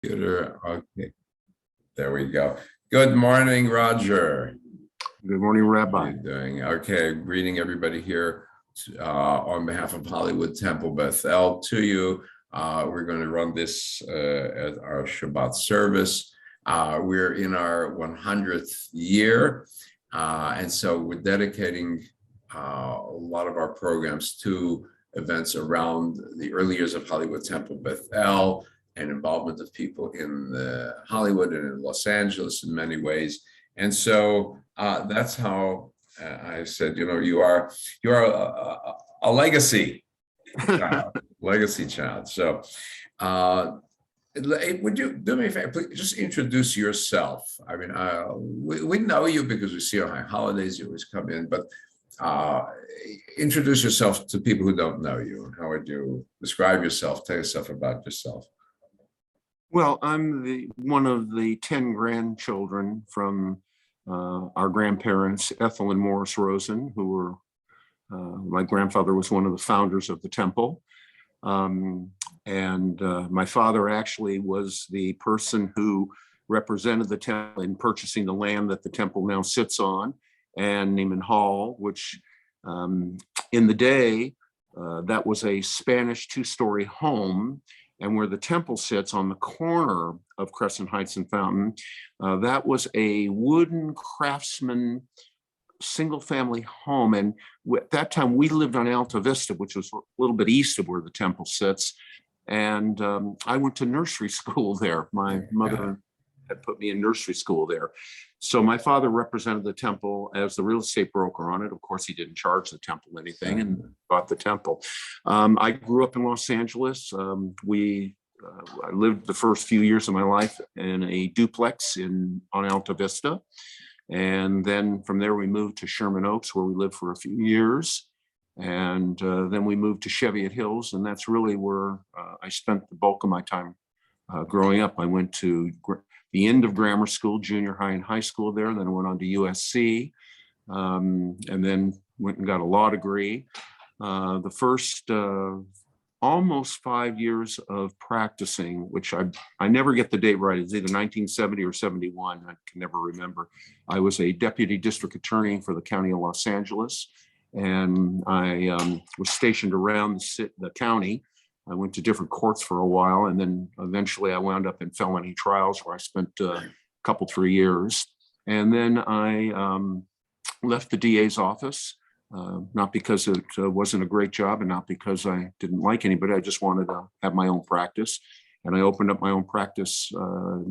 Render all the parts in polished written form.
Computer. Okay, there we go. Good morning, Roger. Good morning, How are Rabbi. you doing? Okay, greeting everybody here on behalf of Hollywood Temple Bethel to you. We're going to run this as our Shabbat service. We're in our 100th year, and so we're dedicating a lot of our programs to events around the early years of Hollywood Temple Bethel and involvement of people in Hollywood and in Los Angeles in many ways. And so that's how I said, you are a legacy child, legacy child. So would you do me a favor, please just introduce yourself? I mean, we know you because we see on high holidays, you always come in, but introduce yourself to people who don't know you. How would you describe yourself? Tell yourself about yourself. Well, I'm one of the 10 grandchildren from our grandparents, Ethel and Morris Rosen, who were, my grandfather was one of the founders of the temple. And my father actually was the person who represented the temple in purchasing the land that the temple now sits on, and Neiman Hall, which in the day, that was a Spanish two-story home. And where the temple sits on the corner of Crescent Heights and Fountain, that was a wooden craftsman single-family home. And at that time, we lived on Alta Vista, which was a little bit east of where the temple sits. And I went to nursery school there. My mother had put me in nursery school there. So my father represented the temple as the real estate broker on it. Of course, he didn't charge the temple anything and bought the temple. I grew up in Los Angeles. I lived the first few years of my life in a duplex on Alta Vista. And then from there, we moved to Sherman Oaks, where we lived for a few years. And then we moved to Cheviot Hills. And that's really where I spent the bulk of my time growing up. I went to the end of grammar school, junior high and high school there. Then I went on to USC and then went and got a law degree. The first almost 5 years of practicing, which I never get the date right. It's either 1970 or 71. I can never remember. I was a deputy district attorney for the county of Los Angeles. And I was stationed around the county. I went to different courts for a while, and then eventually I wound up in felony trials where I spent a couple, 3 years. And then I left the DA's office, not because it wasn't a great job and not because I didn't like anybody. I just wanted to have my own practice. And I opened up my own practice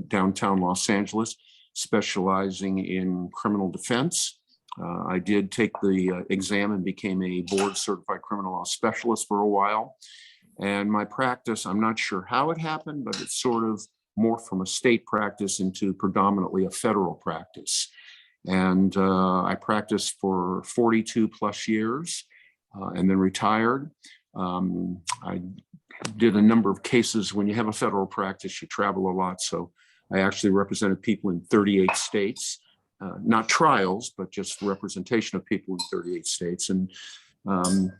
downtown Los Angeles, specializing in criminal defense. I did take the exam and became a board certified criminal law specialist for a while. And my practice, I'm not sure how it happened, but it's sort of morphed from a state practice into predominantly a federal practice. And I practiced for 42 plus years and then retired. I did a number of cases. When you have a federal practice, you travel a lot. So I actually represented people in 38 states, not trials, but just representation of people in 38 states. And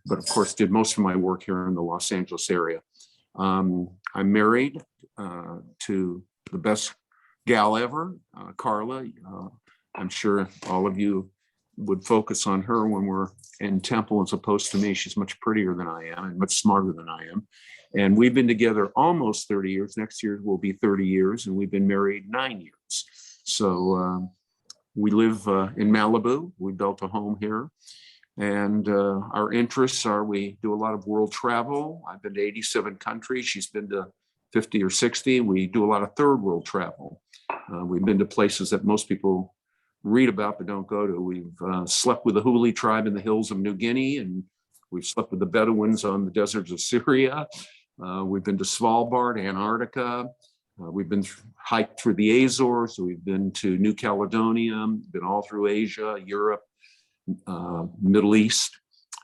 but of course, did most of my work here in the Los Angeles area. I'm married to the best gal ever, Carla. I'm sure all of you would focus on her when we're in temple as opposed to me. She's much prettier than I am and much smarter than I am. And we've been together almost 30 years. Next year will be 30 years, and we've been married 9 years. So we live in Malibu. We built a home here. And our interests are, we do a lot of world travel. I've been to 87 countries. She's been to 50 or 60. We do a lot of third world travel. We've been to places that most people read about but don't go to. We've slept with the Huli tribe in the hills of New Guinea, and we've slept with the Bedouins on the deserts of Syria. We've been to Svalbard, Antarctica. We've been hiked through the Azores. We've been to New Caledonia, been all through Asia, Europe, Middle East,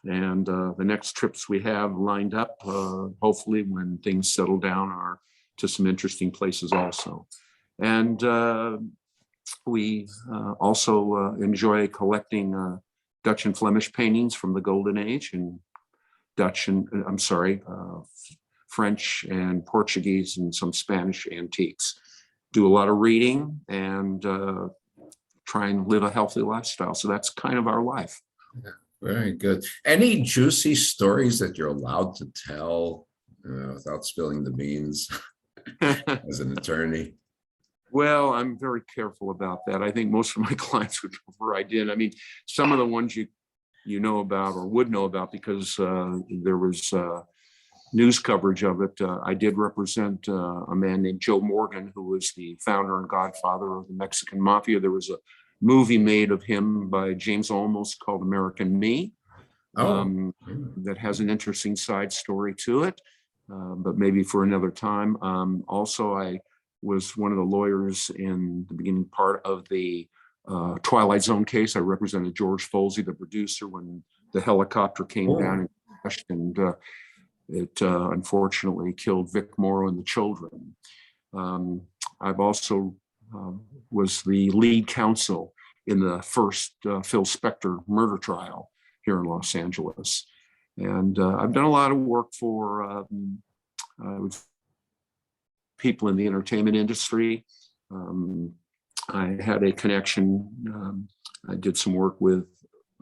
and the next trips we have lined up, hopefully when things settle down, are to some interesting places also. And we also enjoy collecting Dutch and Flemish paintings from the Golden Age, and French and Portuguese and some Spanish antiques. Do a lot of reading and try and live a healthy lifestyle. So that's kind of our life. Very good. Any juicy stories that you're allowed to tell without spilling the beans as an attorney? Well, I'm very careful about that. I think most of my clients would prefer I did. I mean, some of the ones you know about or would know about because there was news coverage of it. I did represent a man named Joe Morgan, who was the founder and godfather of the Mexican Mafia. There was a movie made of him by James Olmos called American Me. That has an interesting side story to it, but maybe for another time. Also, I was one of the lawyers in the beginning part of the Twilight Zone case. I represented George Folsey, the producer, when the helicopter came down and crashed, and it unfortunately killed Vic Morrow and the children. I've also was the lead counsel in the first Phil Spector murder trial here in Los Angeles. And I've done a lot of work for people in the entertainment industry. I had a connection. I did some work with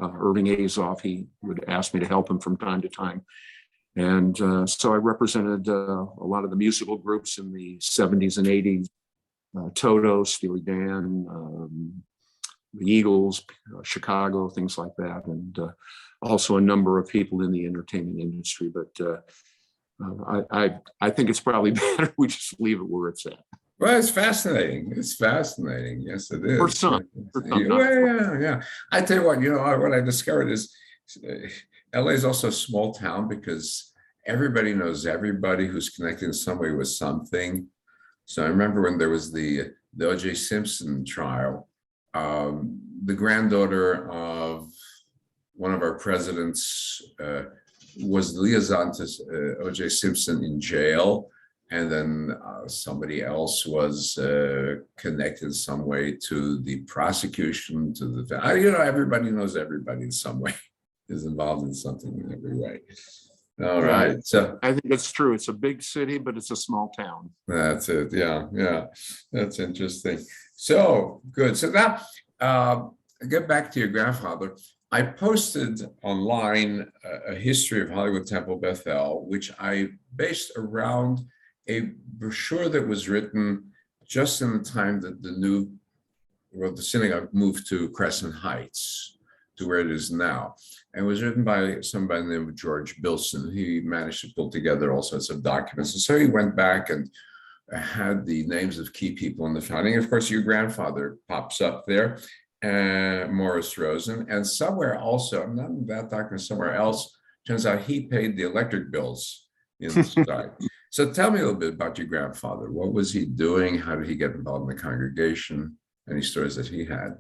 Irving Azoff. He would ask me to help him from time to time. And so I represented a lot of the musical groups in the 70s and 80s, Toto, Steely Dan, the Eagles, Chicago, things like that. And also a number of people in the entertainment industry. But I think it's probably better we just leave it where it's at. Well, it's fascinating. It's fascinating. Yes, it is. For some. Yeah. I tell you what I discovered is LA is also a small town because everybody knows everybody who's connected in some way with something. So I remember when there was the O.J. Simpson trial, the granddaughter of one of our presidents was the liaison to O.J. Simpson in jail. And then somebody else was connected in some way to the prosecution, to the, everybody knows everybody in some way, is involved in something in every way. All right. So I think that's true. It's a big city, but it's a small town. That's it. Yeah. That's interesting. So good. So now get back to your grandfather. I posted online a history of Hollywood Temple Bethel, which I based around a brochure that was written just in the time that the synagogue moved to Crescent Heights, to where it is now. And it was written by somebody named George Bilson. He managed to pull together all sorts of documents. And so he went back and had the names of key people in the founding. Of course, your grandfather pops up there, Morris Rosen. And somewhere also, not in that document, somewhere else, turns out he paid the electric bills in the society. So tell me a little bit about your grandfather. What was he doing? How did he get involved in the congregation? Any stories that he had?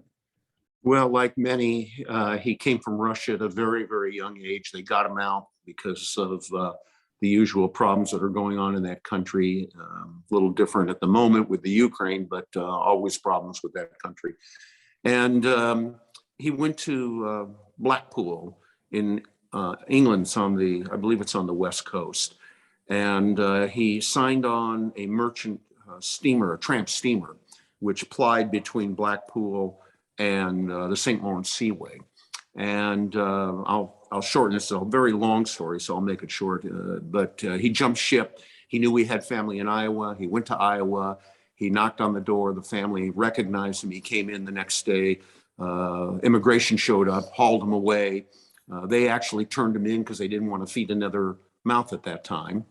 Well, like many, he came from Russia at a very, very young age. They got him out because of the usual problems that are going on in that country. A little different at the moment with the Ukraine, but always problems with that country. And he went to Blackpool in England. I believe it's on the West Coast. And he signed on a merchant steamer, a tramp steamer, which plied between Blackpool and the St. Lawrence Seaway. And I'll shorten this. It's a very long story, so I'll make it short. But he jumped ship. He knew we had family in Iowa. He went to Iowa. He knocked on the door. The family recognized him. He came in the next day. Immigration showed up, hauled him away. They actually turned him in because they didn't want to feed another mouth at that time.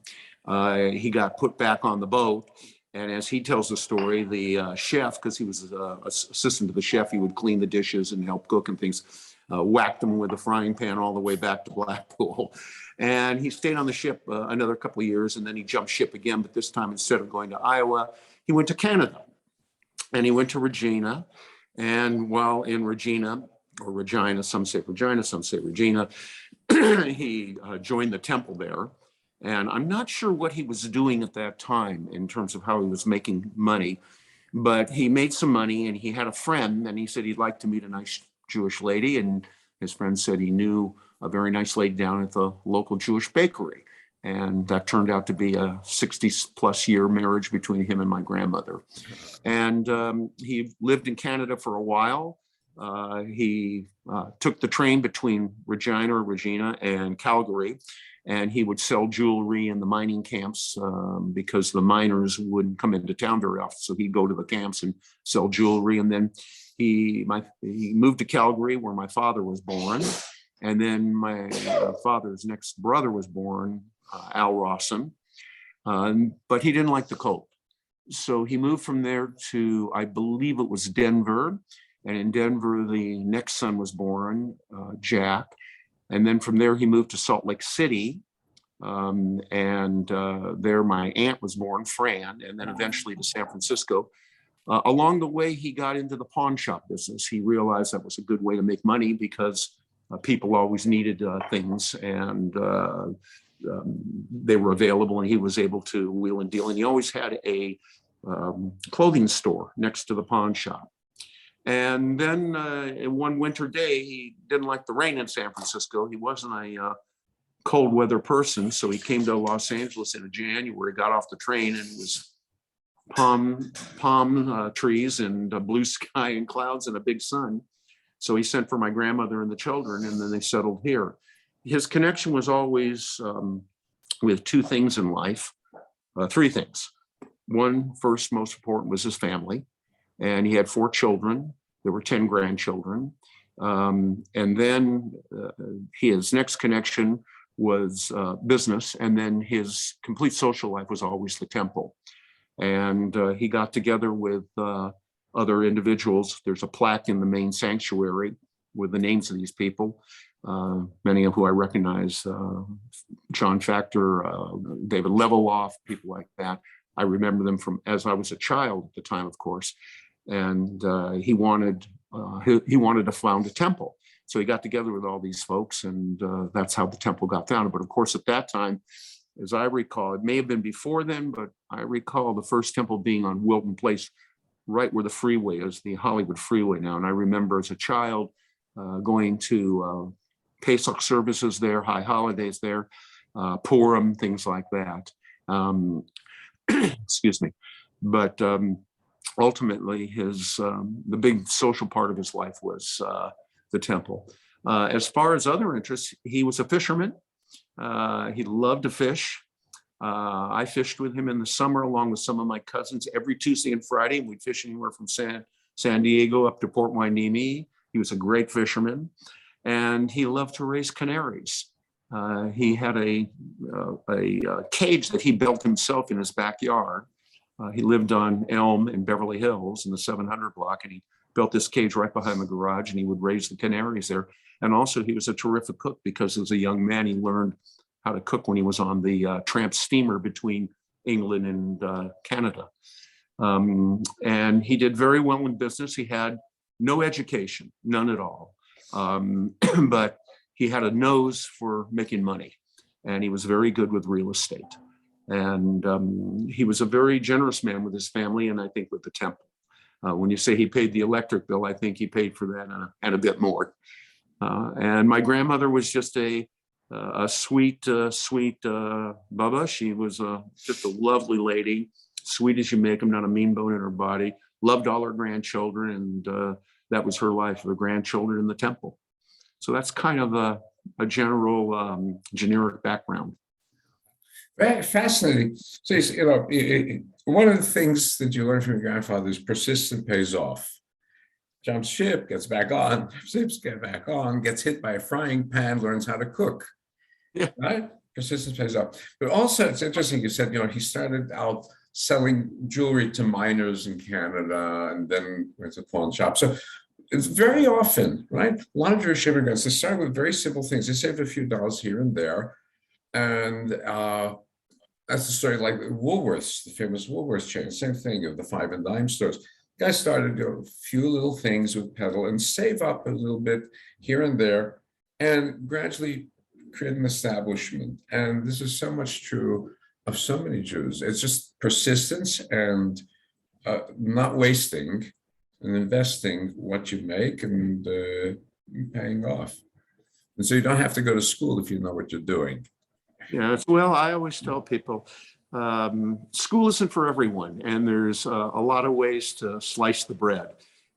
He got put back on the boat. And as he tells the story, the chef, because he was assistant to the chef, he would clean the dishes and help cook and things, whacked him with a frying pan all the way back to Blackpool. And he stayed on the ship another couple of years, and then he jumped ship again. But this time, instead of going to Iowa, he went to Canada. And he went to Regina. And while in Regina, or Regina, some say Regina, some say Regina, he joined the temple there. And I'm not sure what he was doing at that time in terms of how he was making money, but he made some money and he had a friend and he said he'd like to meet a nice Jewish lady. And his friend said he knew a very nice lady down at the local Jewish bakery. And that turned out to be a 60-plus year marriage between him and my grandmother. And he lived in Canada for a while. He took the train between Regina, and Calgary, and he would sell jewelry in the mining camps because the miners wouldn't come into town very often. So he'd go to the camps and sell jewelry. And then he moved to Calgary, where my father was born. And then my father's next brother was born, Al Rawson, but he didn't like the cold. So he moved from there to, I believe it was Denver. And in Denver, the next son was born, Jack. And then from there, he moved to Salt Lake City. There my aunt was born, Fran, and then eventually to San Francisco. Along the way, he got into the pawn shop business. He realized that was a good way to make money because people always needed things, and they were available, and he was able to wheel and deal. And he always had a clothing store next to the pawn shop. And then one winter day, he didn't like the rain in San Francisco. He wasn't a cold weather person. So he came to Los Angeles in January, got off the train, and it was palm trees and blue sky and clouds and a big sun. So he sent for my grandmother and the children, and then they settled here. His connection was always with two things in life, three things. One, first, most important, was his family. And he had 4 children. There were 10 grandchildren. And then his next connection was business. And then his complete social life was always the temple. And he got together with other individuals. There's a plaque in the main sanctuary with the names of these people, many of who I recognize, John Factor, David Leveloff, people like that. I remember them from as I was a child at the time, of course. And he wanted to found a temple. So he got together with all these folks, and that's how the temple got founded. But of course, at that time, as I recall, it may have been before then, but I recall the first temple being on Wilton Place, right where the freeway is, the Hollywood freeway now. And I remember as a child going to Pesach services there, high holidays there, Purim, things like that. Excuse me. But ultimately, the big social part of his life was the temple. As far as other interests, he was a fisherman. He loved to fish. I fished with him in the summer along with some of my cousins every Tuesday and Friday. We'd fish anywhere from San Diego up to Port Hueneme. He was a great fisherman, and he loved to raise canaries. He had a cage that he built himself in his backyard. He lived on Elm in Beverly Hills in the 700 block, and he built this cage right behind the garage, and he would raise the canaries there. And also, he was a terrific cook because as a young man, he learned how to cook when he was on the tramp steamer between England and Canada. And he did very well in business. He had no education, none at all. But he had a nose for making money, and he was very good with real estate. And he was a very generous man with his family, and I think with the temple. When you say he paid the electric bill, I think he paid for that and a bit more. And my grandmother was just a sweet Baba. She was just a lovely lady, sweet as you make them, not a mean bone in her body. Loved all her grandchildren, and that was her life, the grandchildren in the temple. So that's kind of a general, generic background. Very fascinating. So, one of the things that you learn from your grandfather is persistence pays off. Jumps ship, gets back on, ships get back on, gets hit by a frying pan, learns how to cook. Yeah. Right? Persistence pays off. But also, it's interesting, you said, he started out selling jewelry to miners in Canada and then went to pawn shop. So it's very often, right? A lot of Jewish immigrants, they start with very simple things. They save a few dollars here and there. And that's the story, like Woolworths, the famous Woolworths chain, same thing of the 5 and dime stores. Guys started to do a few little things with pedal and save up a little bit here and there and gradually create an establishment. And this is so much true of so many Jews. It's just persistence and not wasting and investing what you make and paying off. And so you don't have to go to school if you know what you're doing. Yeah, well, I always tell people, school isn't for everyone, and there's a lot of ways to slice the bread.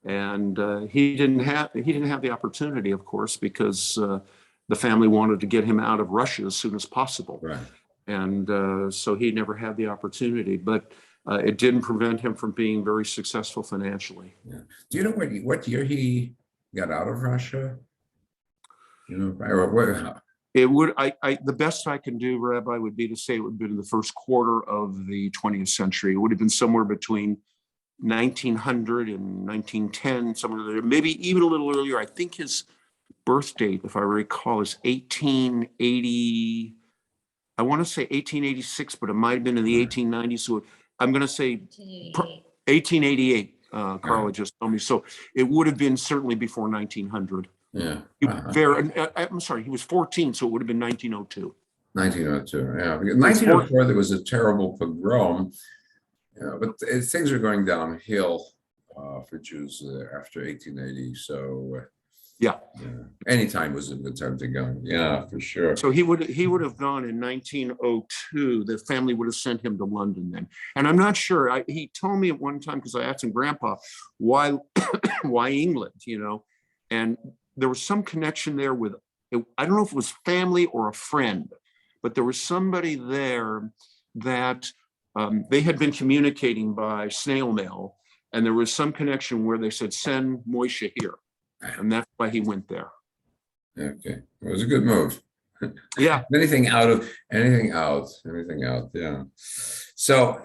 And he didn't have the opportunity, of course, because the family wanted to get him out of Russia as soon as possible. Right. And so he never had the opportunity, but it didn't prevent him from being very successful financially. Yeah. Do you know what year he got out of Russia? You know, or It would, the best I can do, Rabbi, would be to say it would have been in the first quarter of the 20th century. It would have been somewhere between 1900 and 1910, somewhere there, maybe even a little earlier. I think his birth date, if I recall, is 1880. I want to say 1886, but it might have been in the 1890s. So I'm going to say 1888. Carla just told me. So it would have been certainly before 1900. Yeah. I'm sorry, he was 14, so it would have been 1902. 1902, yeah. Because 1904, there was a terrible pogrom, but things are going downhill for Jews after 1880. So yeah, any time was a good time to go. Yeah, for sure. So he would have gone in 1902. The family would have sent him to London then, and I'm not sure. He told me at one time, because I asked him, Grandpa, why why England? And there was some connection there with, I don't know if it was family or a friend, but there was somebody there that they had been communicating by snail mail, and there was some connection where they said, send Moishe here. And that's why he went there. Okay, it was a good move. Yeah. anything out. Yeah. So,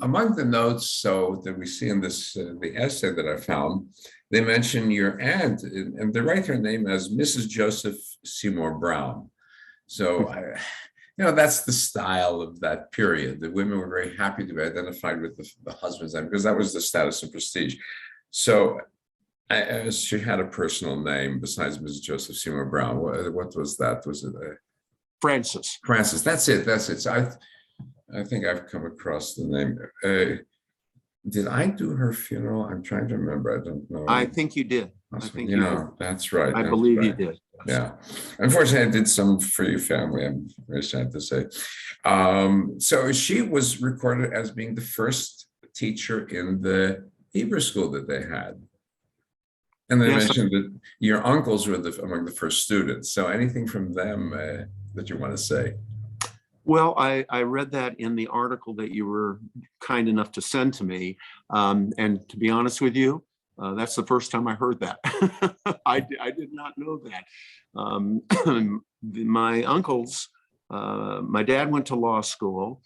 among the notes, so that we see in this, the essay that I found, they mention your aunt, and they write her name as Mrs. Joseph Seymour Brown. So, that's the style of that period. The women were very happy to be identified with the husband's name, because that was the status of prestige. So, she had a personal name besides Mrs. Joseph Seymour Brown. What was that? Was it Francis? Francis. That's it. So I think I've come across the name. Did I do her funeral? I'm trying to remember. I don't know. I think you did. That's right. I believe you did. Yeah. Unfortunately, I did some for your family, I'm very sad to say. So she was recorded as being the first teacher in the Hebrew school that they had. And they mentioned that your uncles were among the first students. So anything from them that you want to say? Well, I read that in the article that you were kind enough to send to me. And to be honest with you, that's the first time I heard that. I did not know that. My uncles, my dad went to law school.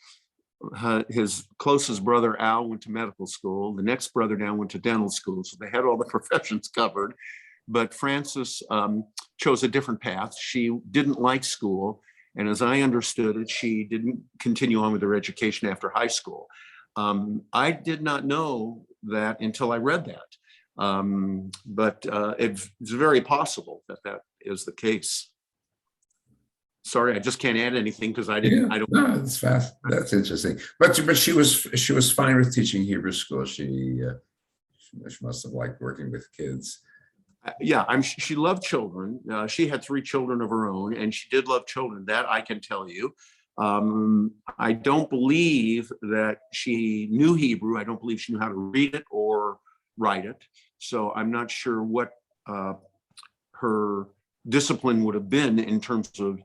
His closest brother, Al, went to medical school. The next brother down went to dental school. So they had all the professions covered. But Frances chose a different path. She didn't like school. And as I understood it, she didn't continue on with her education after high school. I did not know that until I read that. But it's very possible that that is the case. Sorry, I just can't add anything because I didn't. Yeah, I don't. No, that's fast. That's interesting. But she was fine with teaching Hebrew school. She must have liked working with kids. Yeah, she loved children. She had 3 children of her own, and she did love children. That I can tell you. I don't believe that she knew Hebrew. I don't believe she knew how to read it or write it. So I'm not sure what her discipline would have been in terms of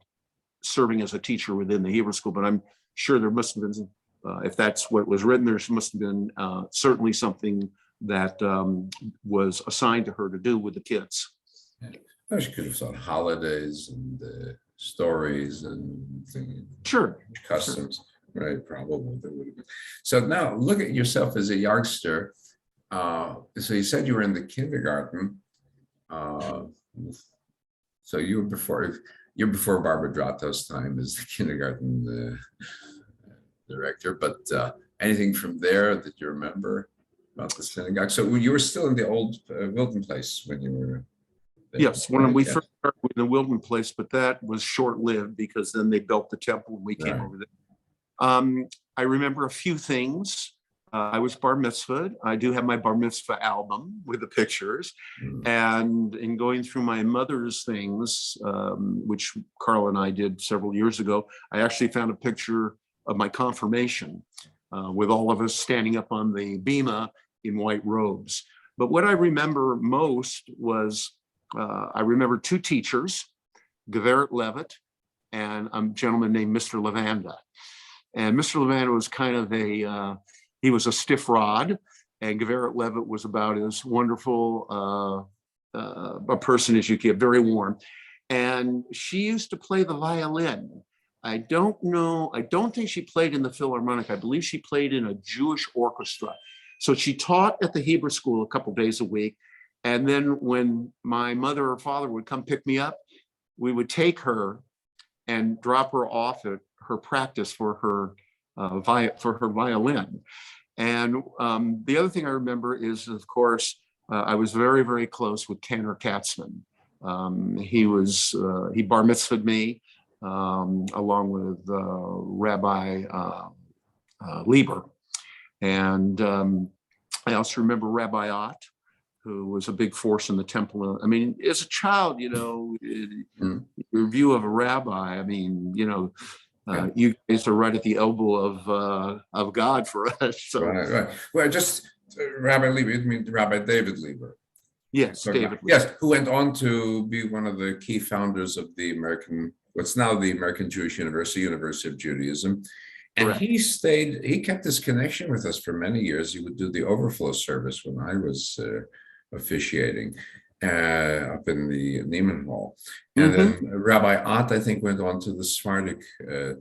serving as a teacher within the Hebrew school, but I'm sure there must have been, if that's what was written, there must have been certainly something that was assigned to her to do with the kids. Yeah. She could have taught holidays and stories and things. Sure. Customs, sure. Right? Probably there would have been. So now look at yourself as a youngster. So you said you were in the kindergarten. So you were before Barbara Drato's time as the kindergarten director, but anything from there that you remember about the synagogue? So you were still in the old Wilton place when you were there. Yes, when we first started in the Wilton place, but that was short-lived because then they built the temple and we came over there. I remember a few things. I was bar mitzvahed. I do have my bar mitzvah album with the pictures. Mm. And in going through my mother's things, which Carl and I did several years ago, I actually found a picture of my confirmation with all of us standing up on the bima in white robes. But what I remember most was I remember two teachers, Geveret Levitt and a gentleman named Mr. Lavanda. And Mr. Lavanda was kind of he was a stiff rod, and Geveret Levitt was about as wonderful a person as you get, very warm. And she used to play the violin. I don't think she played in the Philharmonic. I believe she played in a Jewish orchestra. So she taught at the Hebrew school a couple days a week. And then when my mother or father would come pick me up, we would take her and drop her off at her practice for her violin. And the other thing I remember is, of course, I was very, very close with Tanner Katzman. He bar mitzvahed me along with Rabbi Lieber. And I also remember Rabbi Ott, who was a big force in the temple. I mean, as a child, your view of a rabbi, I mean, you guys are right at the elbow of God for us. So. Right. Well, just Rabbi Lieber, you mean Rabbi David Lieber? Yes, David. Yes, who went on to be one of the key founders of what's now the American Jewish University, University of Judaism. And Correct. he kept this connection with us for many years. He would do the overflow service when I was officiating up in the Neiman Hall. And then Rabbi Ott, I think, went on to the Sephardic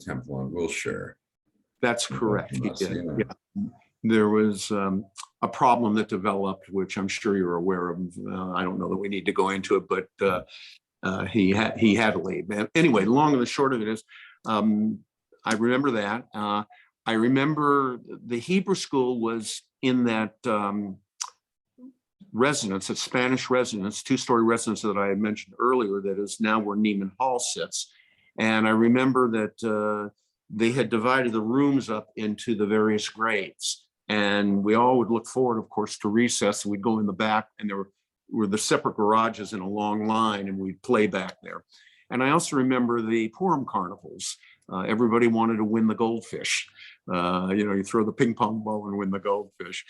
temple in Wilshire. That's correct. He did. Yeah. There was a problem that developed, which I'm sure you're aware of. I don't know that we need to go into it, but he had to leave. Anyway, long and the short of it is, I remember that. I remember the Hebrew school was in that residence, a Spanish residence, two-story residence that I had mentioned earlier, that is now where Neiman Hall sits. And I remember that they had divided the rooms up into the various grades. And we all would look forward, of course, to recess, and we'd go in the back, and there were the separate garages in a long line, and we'd play back there. And I also remember the Purim carnivals. Everybody wanted to win the goldfish. You throw the ping pong ball and win the goldfish.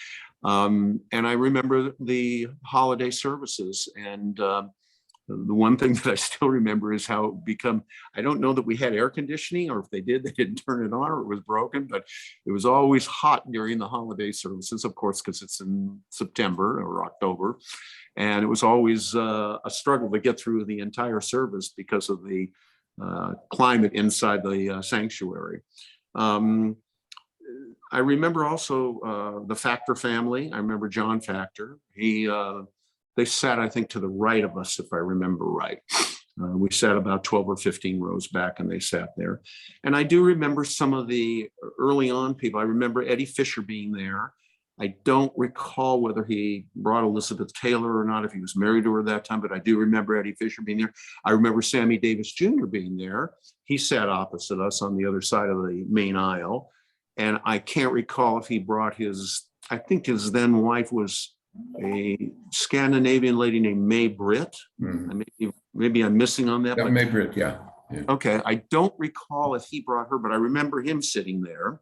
And I remember the holiday services. And the one thing that I still remember is how it become, I don't know that we had air conditioning, or if they did, they didn't turn it on, or it was broken, but it was always hot during the holiday services, of course, because it's in September or October. And it was always a struggle to get through the entire service because of the climate inside the sanctuary. I remember also the Factor family. I remember John Factor. They sat, I think, to the right of us, if I remember right. We sat about 12 or 15 rows back, and they sat there. And I do remember some of the early on people. I remember Eddie Fisher being there. I don't recall whether he brought Elizabeth Taylor or not, if he was married to her at that time, but I do remember Eddie Fisher being there. I remember Sammy Davis Jr. being there. He sat opposite us on the other side of the main aisle. And I can't recall if he brought I think his then wife was a Scandinavian lady named May Britt. Maybe I'm missing on that. Yeah, May Britt, yeah. Okay, I don't recall if he brought her, but I remember him sitting there.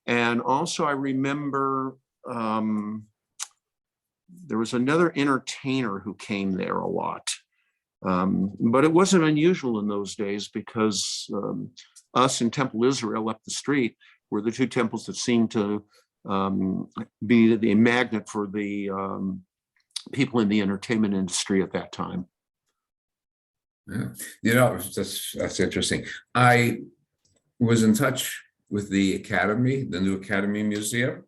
And also I remember there was another entertainer who came there a lot. But it wasn't unusual in those days, because us and Temple Israel up the street were the two temples that seemed to be the magnet for the people in the entertainment industry at that time. Yeah, that's interesting. I was in touch with the Academy, the new Academy Museum,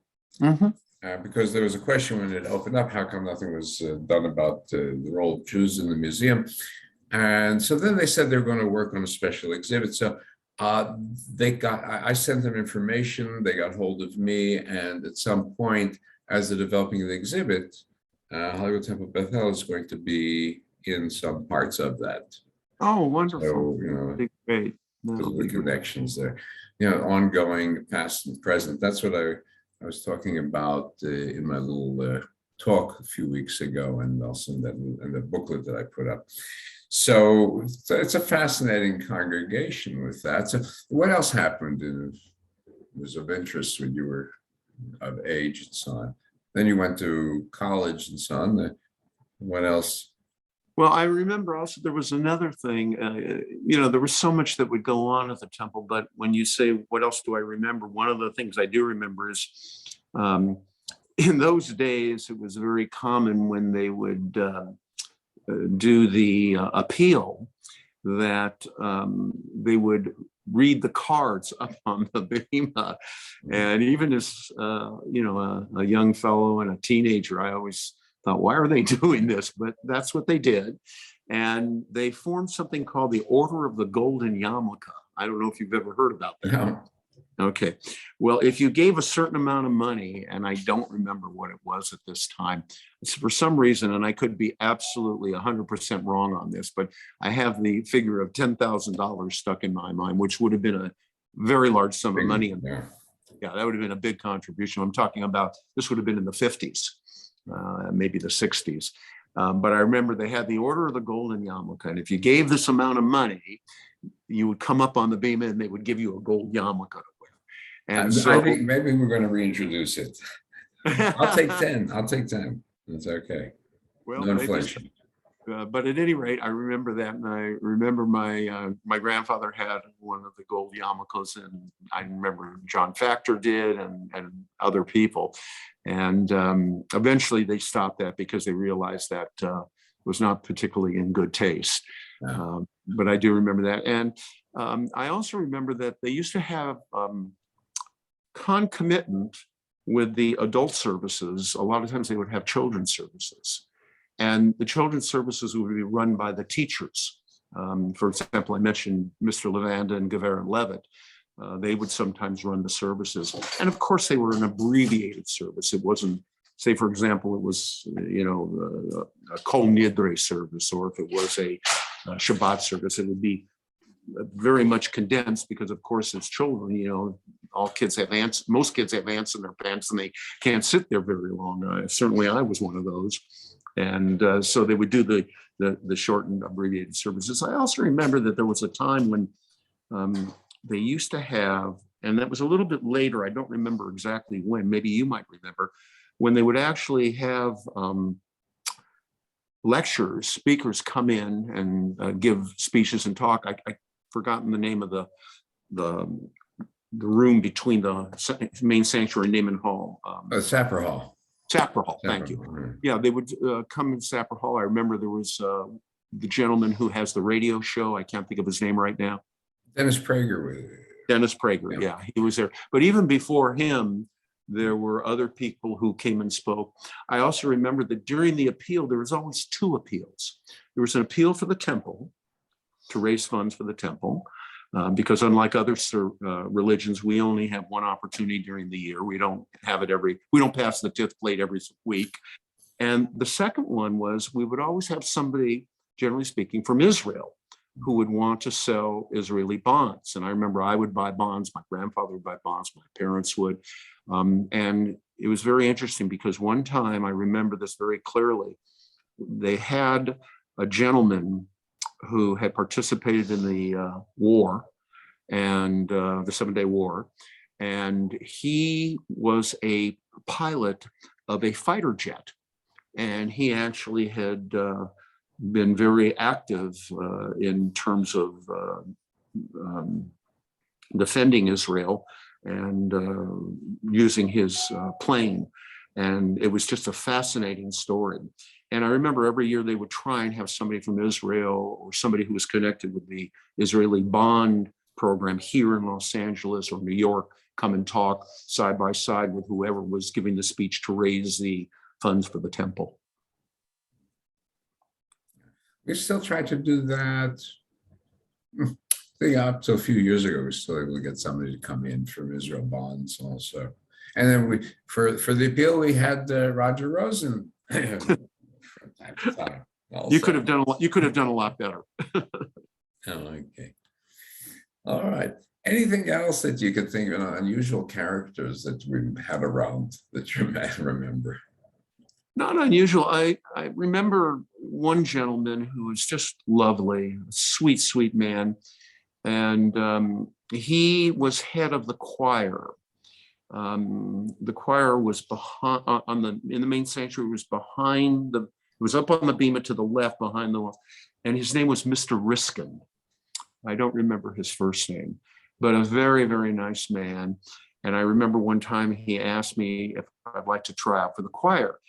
because there was a question when it opened up, how come nothing was done about the role of Jews in the museum? And so then they said they're going to work on a special exhibit. So I sent them information, they got hold of me, and at some point, as they're developing the exhibit, Hollywood Temple Bethel is going to be in some parts of that. Oh, wonderful. So, great. The connections there, ongoing, past and present. That's what I I was talking about in my little talk a few weeks ago, and also in the booklet that I put up. So it's a fascinating congregation with that. So what else happened was of interest when you were of age and so on? Then you went to college and so on. What else? Well, I remember also there was another thing, there was so much that would go on at the temple, but when you say, what else do I remember? One of the things I do remember is in those days, it was very common when they would do the appeal that they would read the cards up on the bema. And even as, a young fellow and a teenager, I always thought, why are they doing this? But that's what they did. And they formed something called the Order of the Golden Yarmulke. I don't know if you've ever heard about that. No. Okay. Well, if you gave a certain amount of money, and I don't remember what it was at this time, it's for some reason, and I could be absolutely 100% wrong on this, but I have the figure of $10,000 stuck in my mind, which would have been a very large sum of money. Yeah, that would have been a big contribution. I'm talking about, this would have been in the 50s. Maybe the 60s. But I remember they had the Order of the Golden Yarmulke. And if you gave this amount of money, you would come up on the bema and they would give you a gold yarmulke to wear. And so I think maybe we're going to reintroduce it. I'll take 10. I'll take 10. That's okay. Well, no inflation. But at any rate, I remember that, and I remember my grandfather had one of the gold yarmulkes, and I remember John Factor did, and other people. And eventually they stopped that because they realized that was not particularly in good taste. Yeah. But I do remember that. And I also remember that they used to have concomitant with the adult services. A lot of times they would have children's services. And the children's services would be run by the teachers. For example, I mentioned Mr. Lavanda and Gavera Levitt. They would sometimes run the services. And of course, they were an abbreviated service. It wasn't, say, for example, it was, a Kol Nidre service, or if it was a Shabbat service, it would be very much condensed because, of course, as children, all kids have ants, most kids have ants in their pants and they can't sit there very long. Certainly I was one of those. And so they would do the shortened abbreviated services. I also remember that there was a time when they used to have, and that was a little bit later, I don't remember exactly when, maybe you might remember, when they would actually have lecturers, speakers come in and give speeches and talk. I've forgotten the name of the room between the main sanctuary and Naaman Hall. Sapper Hall. Sapper Hall, thank you. Yeah, they would come in Sapper Hall. I remember there was the gentleman who has the radio show. I can't think of his name right now. Dennis Prager. Dennis Prager, yeah, he was there. But even before him, there were other people who came and spoke. I also remember that during the appeal, there was always two appeals. There was an appeal for the temple, to raise funds for the temple, because unlike other religions, we only have one opportunity during the year. We don't have it we don't pass the 10th plate every week. And the second one was, we would always have somebody, generally speaking, from Israel, who would want to sell Israeli bonds. And I remember I would buy bonds, my grandfather would buy bonds, my parents would. And it was very interesting because one time, I remember this very clearly, they had a gentleman who had participated in the war, and the 7-Day War. And he was a pilot of a fighter jet. And he actually had been very active in terms of defending Israel and using his plane. And it was just a fascinating story. And I remember every year they would try and have somebody from Israel or somebody who was connected with the Israeli bond program here in Los Angeles or New York come and talk side by side with whoever was giving the speech to raise the funds for the temple. We still try to do that. I think up to a few years ago, we were still able to get somebody to come in from Israel bonds also. And then we, for the appeal, we had Roger Rosen. You could have done a lot. You could have done a lot better. Oh, okay. All right. Anything else that you could think of, unusual characters that we had around that you may remember? Not unusual. I remember one gentleman who was just lovely, sweet, sweet man. And he was head of the choir. The choir was behind in the main sanctuary, was behind it was up on the bema to the left behind the wall. And his name was Mr. Riskin. I don't remember his first name, but a very, very nice man. And I remember one time he asked me if I'd like to try out for the choir.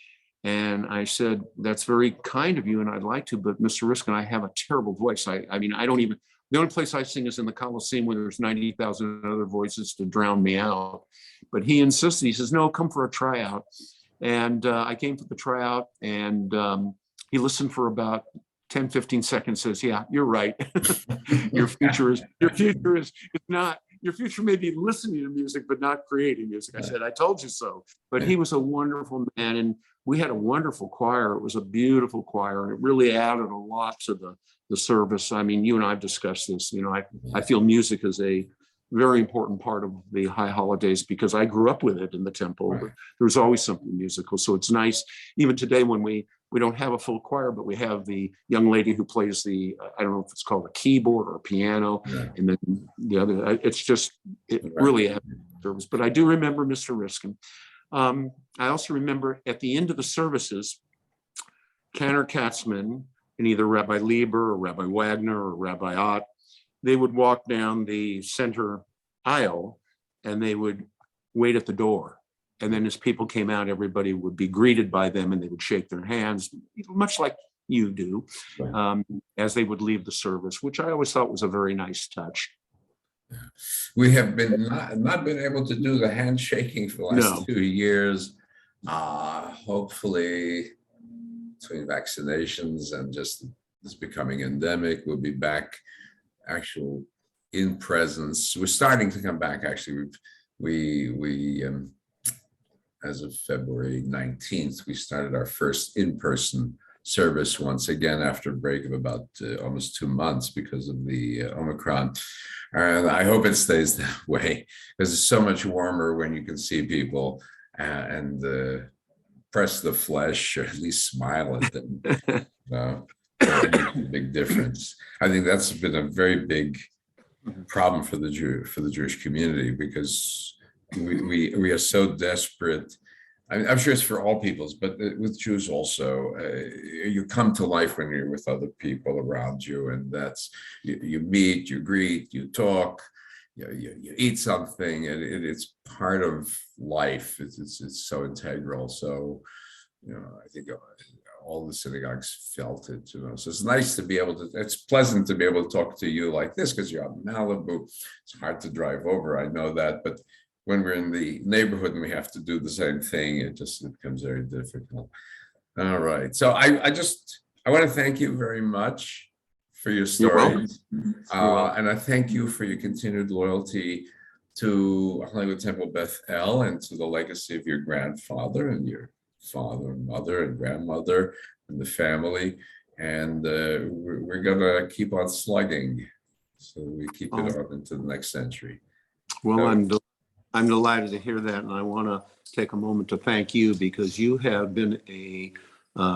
And I said, that's very kind of you, and I'd like to, but Mr. Riskin, I have a terrible voice. I mean, I don't even, the only place I sing is in the Coliseum where there's 90,000 other voices to drown me out. But he insisted, he says, no, come for a tryout. And I came for the tryout, and he listened for about 10, 15 seconds, says, yeah, you're right. Your future is not, your future may be listening to music, but not creating music. I said, I told you so. But he was a wonderful man, and we had a wonderful choir. It was a beautiful choir, and it really added a lot to the service. I mean, you and I have discussed this. You know, I feel music is a very important part of the high holidays because I grew up with it in the temple. Right. There's always something musical. So it's nice, even today when we don't have a full choir, but we have the young lady who plays the, I don't know if it's called a keyboard or a piano. Yeah. And then the other, it's just, it really adds service. But I do remember Mr. Riskin. I also remember at the end of the services, Cantor Katzman and either Rabbi Lieber or Rabbi Wagner or Rabbi Ott, they would walk down the center aisle and they would wait at the door. And then as people came out, everybody would be greeted by them and they would shake their hands, much like you do, as they would leave the service, which I always thought was a very nice touch. Yeah. We have been not been able to do the handshaking for the last 2 years. Hopefully, between vaccinations and just this becoming endemic, we'll be back actual in presence. We're starting to come back. Actually, we as of February 19th, we started our first in-person service once again after a break of about almost 2 months because of the Omicron. And I hope it stays that way because it's so much warmer when you can see people and press the flesh or at least smile at them. It makes a big difference. I think that's been a very big problem for the Jewish community because we are so desperate. I mean, I'm sure it's for all peoples, but with Jews also, you come to life when you're with other people around you, and that's you meet, you greet, you talk, you eat something, and it's part of life. It's so integral. So, I think all the synagogues felt it. So it's nice to be able to. It's pleasant to be able to talk to you like this because you're out in Malibu. It's hard to drive over. I know that, but when we're in the neighborhood and we have to do the same thing, it becomes very difficult. All right. So I want to thank you very much for your stories. And I thank you for your continued loyalty to Hollywood Temple Beth El and to the legacy of your grandfather and your father and mother and grandmother and the family. And we're going to keep on slugging. So we keep it on into the next century. Well, I'm delighted to hear that, and I want to take a moment to thank you because you have been a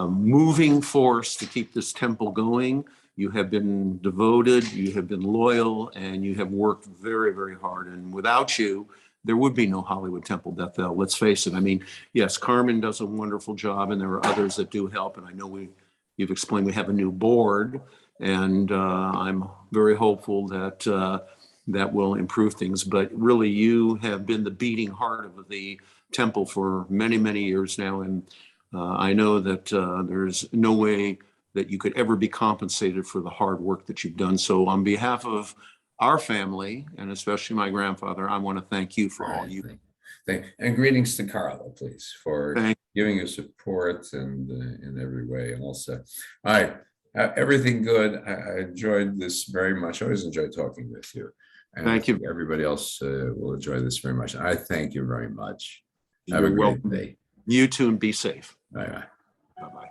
moving force to keep this temple going. You have been devoted, you have been loyal, and you have worked very, very hard. And without you, there would be no Hollywood Temple Beth El. Let's face it. I mean, yes, Carmen does a wonderful job, and there are others that do help. And I know you've explained we have a new board, and I'm very hopeful that that will improve things. But really, you have been the beating heart of the temple for many, many years now. And I know that there's no way that you could ever be compensated for the hard work that you've done. So on behalf of our family, and especially my grandfather, I want to thank you for all you do. And greetings to Carla, please, for giving you support and in every way. And also, all right, everything good. I enjoyed this very much. I always enjoy talking with you. And thank you. Everybody else will enjoy this very much. I thank you very much. Have a great day. You too, and be safe. Bye-bye. Bye-bye.